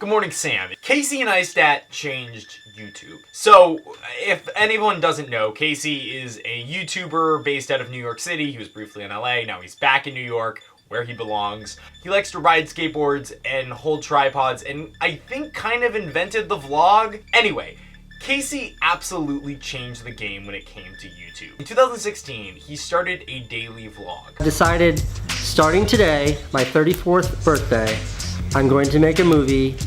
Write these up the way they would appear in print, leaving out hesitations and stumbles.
Good morning, Sam. Casey Neistat changed YouTube. So, if anyone doesn't know, Casey is a YouTuber based out of New York City. He was briefly in LA, now he's back in New York, where he belongs. He likes to ride skateboards and hold tripods, and I think kind of invented the vlog. Anyway, Casey absolutely changed the game when it came to YouTube. In 2016, he started a daily vlog. I decided, starting today, my 34th birthday, I'm going to make a movie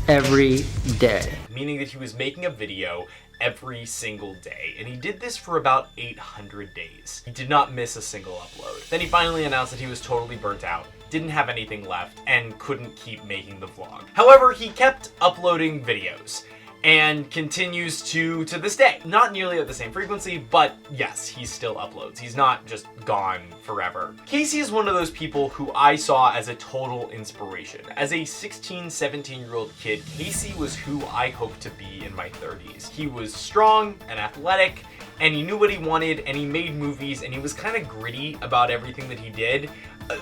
every day. Meaning that he was making a video every single day, and he did this for about 800 days. He did not miss a single upload. Then he finally announced that he was totally burnt out, didn't have anything left, and couldn't keep making the vlog. However, he kept uploading videos, and continues to this day. Not nearly at the same frequency, but yes, he still uploads. He's not just gone forever. Casey is one of those people who I saw as a total inspiration. As a 16, 17-year-old kid, Casey was who I hoped to be in my 30s. He was strong and athletic, and he knew what he wanted, and he made movies, and he was kind of gritty about everything that he did.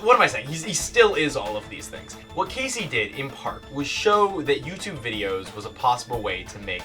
What am I saying? He still is all of these things. What Casey did, in part, was show that YouTube videos was a possible way to make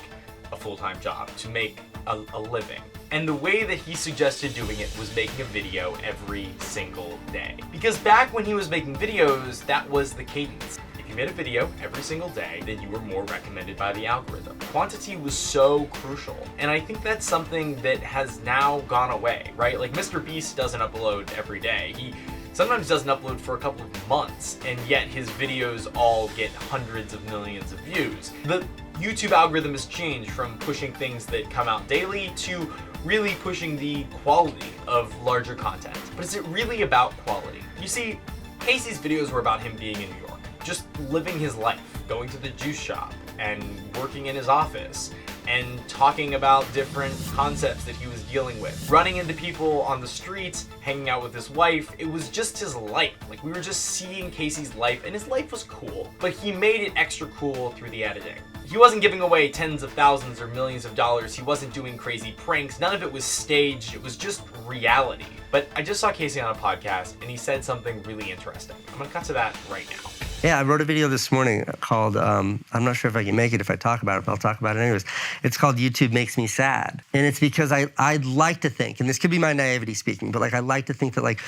a full-time job, to make a living. And the way that he suggested doing it was making a video every single day. Because back when he was making videos, that was the cadence. If you made a video every single day, then you were more recommended by the algorithm. Quantity was so crucial. And I think that's something that has now gone away, right? Like MrBeast doesn't upload every day. He sometimes doesn't upload for a couple of months, and yet his videos all get hundreds of millions of views. The YouTube algorithm has changed from pushing things that come out daily to really pushing the quality of larger content. But is it really about quality? You see, Casey's videos were about him being in New York, just living his life, going to the juice shop and working in his office, and talking about different concepts that he was dealing with. Running into people on the streets, hanging out with his wife, it was just his life. Like, we were just seeing Casey's life, and his life was cool, but he made it extra cool through the editing. He wasn't giving away tens of thousands or millions of dollars, he wasn't doing crazy pranks, none of it was staged, it was just reality. But I just saw Casey on a podcast, and he said something really interesting. I'm gonna cut to that right now. Yeah, I wrote a video this morning called, I'm not sure if I can make it if I talk about it, but I'll talk about it anyways. It's called YouTube Makes Me Sad. And it's because I'd like to think, and this could be my naivety speaking, but like I like to think that like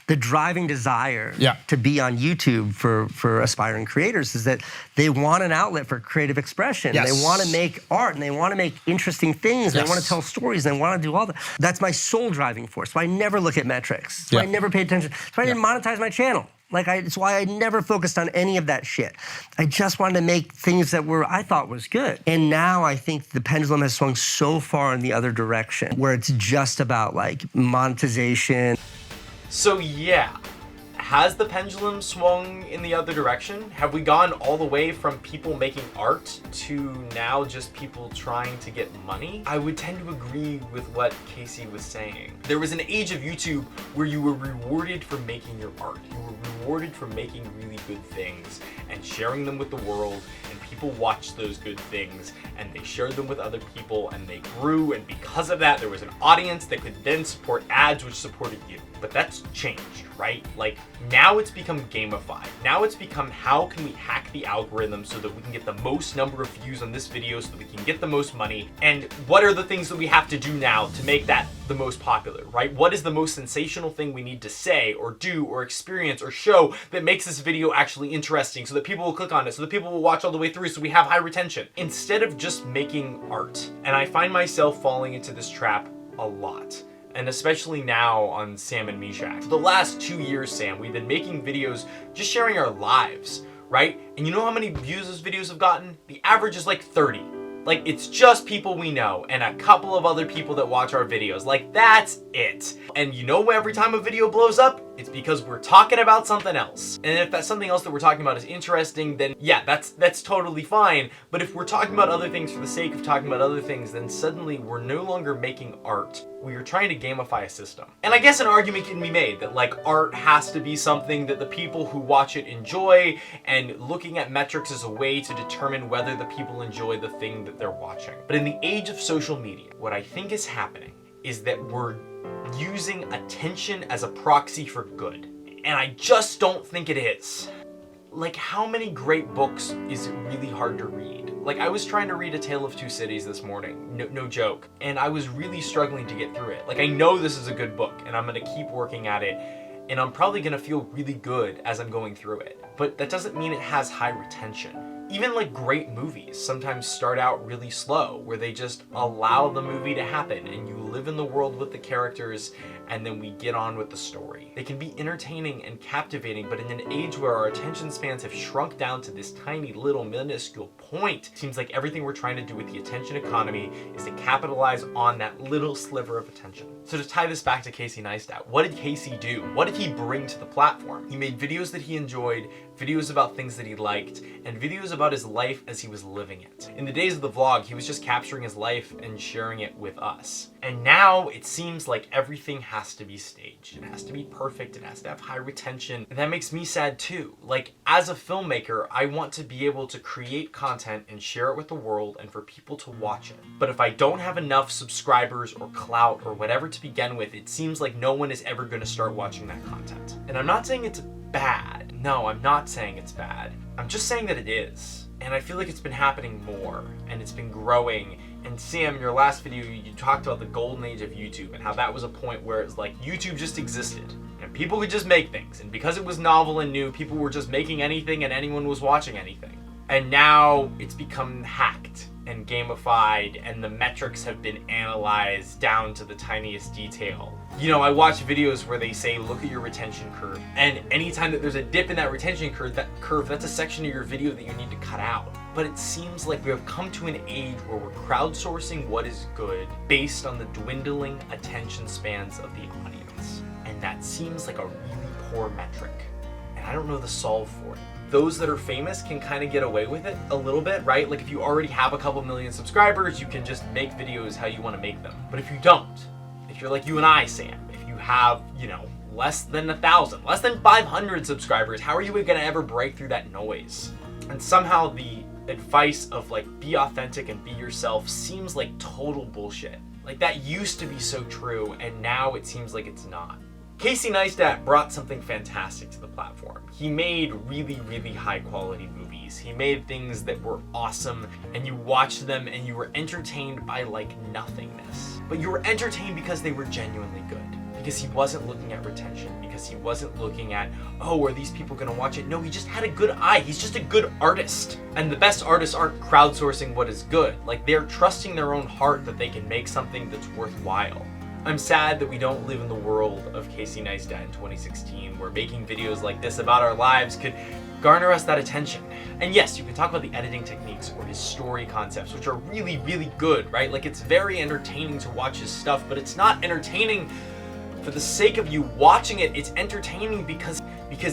the driving desire to be on YouTube for aspiring creators is that they want an outlet for creative expression. Yes. They want to make art, and they want to make interesting things. Yes. They want to tell stories, and they want to do all that. That's my sole driving force. So I never look at metrics. So I never pay attention. So I didn't monetize my channel. It's why I never focused on any of that shit. I just wanted to make things that I thought was good. And now I think the pendulum has swung so far in the other direction, where it's just about like monetization. So yeah, has the pendulum swung in the other direction? Have we gone all the way from people making art to now just people trying to get money? I would tend to agree with what Casey was saying. There was an age of YouTube where you were rewarded for making your art. You were rewarded for making really good things and sharing them with the world, and people watched those good things and they shared them with other people and they grew, and because of that there was an audience that could then support ads which supported you. But that's changed, right? Like, now it's become gamified. Now it's become, how can we hack the algorithm so that we can get the most number of views on this video so that we can get the most money? And what are the things that we have to do now to make that the most popular, right? What is the most sensational thing we need to say or do or experience or show that makes this video actually interesting so that people will click on it, so that people will watch all the way through, so we have high retention, instead of just making art? And I find myself falling into this trap a lot. And especially now on Sam and Meshach. For the last 2 years, Sam, we've been making videos just sharing our lives, right? And you know how many views those videos have gotten? The average is like 30. Like, it's just people we know and a couple of other people that watch our videos. Like, that's it. And you know, every time a video blows up, it's because we're talking about something else. And if that something else that we're talking about is interesting, then yeah, that's totally fine. But if we're talking about other things for the sake of talking about other things, then suddenly we're no longer making art. We are trying to gamify a system. And I guess an argument can be made that like art has to be something that the people who watch it enjoy, and looking at metrics is a way to determine whether the people enjoy the thing that they're watching. But in the age of social media, what I think is happening is that we're using attention as a proxy for good. And I just don't think it is. Like, how many great books is it really hard to read? Like, I was trying to read A Tale of Two Cities this morning, no joke, and I was really struggling to get through it. Like, I know this is a good book, and I'm gonna keep working at it, and I'm probably gonna feel really good as I'm going through it. But that doesn't mean it has high retention. Even like great movies sometimes start out really slow, where they just allow the movie to happen and you live in the world with the characters and then we get on with the story. They can be entertaining and captivating, but in an age where our attention spans have shrunk down to this tiny little minuscule point, it seems like everything we're trying to do with the attention economy is to capitalize on that little sliver of attention. So to tie this back to Casey Neistat, what did Casey do? What did he bring to the platform? He made videos that he enjoyed, videos about things that he liked, and videos about his life as he was living it. In the days of the vlog, he was just capturing his life and sharing it with us. And now it seems like everything has to be staged. It has to be perfect, it has to have high retention, and that makes me sad too. Like, as a filmmaker, I want to be able to create content and share it with the world and for people to watch it. But if I don't have enough subscribers or clout or whatever to begin with, it seems like no one is ever gonna start watching that content. And I'm not saying it's bad. No, I'm not saying it's bad. I'm just saying that it is. And I feel like it's been happening more, and it's been growing. And Sam, your last video, you talked about the golden age of YouTube and how that was a point where it's like YouTube just existed and people could just make things. And because it was novel and new, people were just making anything and anyone was watching anything. And now it's become hacked and gamified, and the metrics have been analyzed down to the tiniest detail. You know, I watch videos where they say, look at your retention curve. And anytime that there's a dip in that retention curve, that's a section of your video that you need to cut out. But it seems like we have come to an age where we're crowdsourcing what is good based on the dwindling attention spans of the audience. And that seems like a really poor metric. And I don't know the solve for it. Those that are famous can kind of get away with it a little bit, right? Like if you already have a couple million subscribers, you can just make videos how you want to make them. But if you don't, if you're like you and I, Sam, if you have, you know, less than 1,000, less than 500 subscribers, how are you going to ever break through that noise? And somehow the advice of like be authentic and be yourself seems like total bullshit. Like that used to be so true, and now it seems like it's not. Casey Neistat brought something fantastic to the platform. He made really, really high quality movies. He made things that were awesome, and you watched them and you were entertained by like nothingness. But you were entertained because they were genuinely good. Because he wasn't looking at retention, because he wasn't looking at, oh, are these people gonna watch it? No, he just had a good eye. He's just a good artist. And the best artists aren't crowdsourcing what is good. Like, they're trusting their own heart that they can make something that's worthwhile. I'm sad that we don't live in the world of Casey Neistat in 2016, where making videos like this about our lives could garner us that attention. And yes, you can talk about the editing techniques or his story concepts, which are really, really good, right? Like, it's very entertaining to watch his stuff, but it's not entertaining for the sake of you watching it. It's entertaining because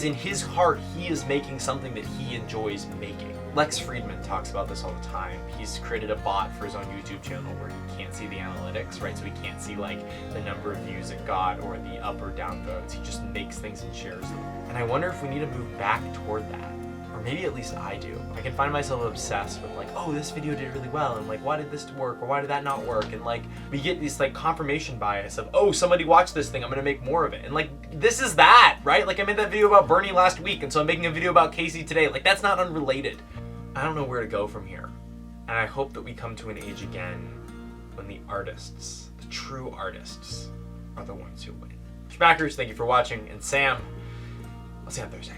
in his heart, he is making something that he enjoys making. Lex Friedman talks about this all the time. He's created a bot for his own YouTube channel where he can't see the analytics, right? So he can't see like the number of views it got or the up or down votes. He just makes things and shares them. And I wonder if we need to move back toward that. Or maybe at least I do. I can find myself obsessed with like, oh, this video did really well, and like, why did this work, or why did that not work? And like, we get this like confirmation bias of, oh, somebody watched this thing, I'm gonna make more of it. And like, this is that, right? Like, I made that video about Bernie last week, and so I'm making a video about Casey today. Like, that's not unrelated. I don't know where to go from here. And I hope that we come to an age again when the artists, the true artists, are the ones who win. Backers, thank you for watching, and Sam, I'll see you on Thursday.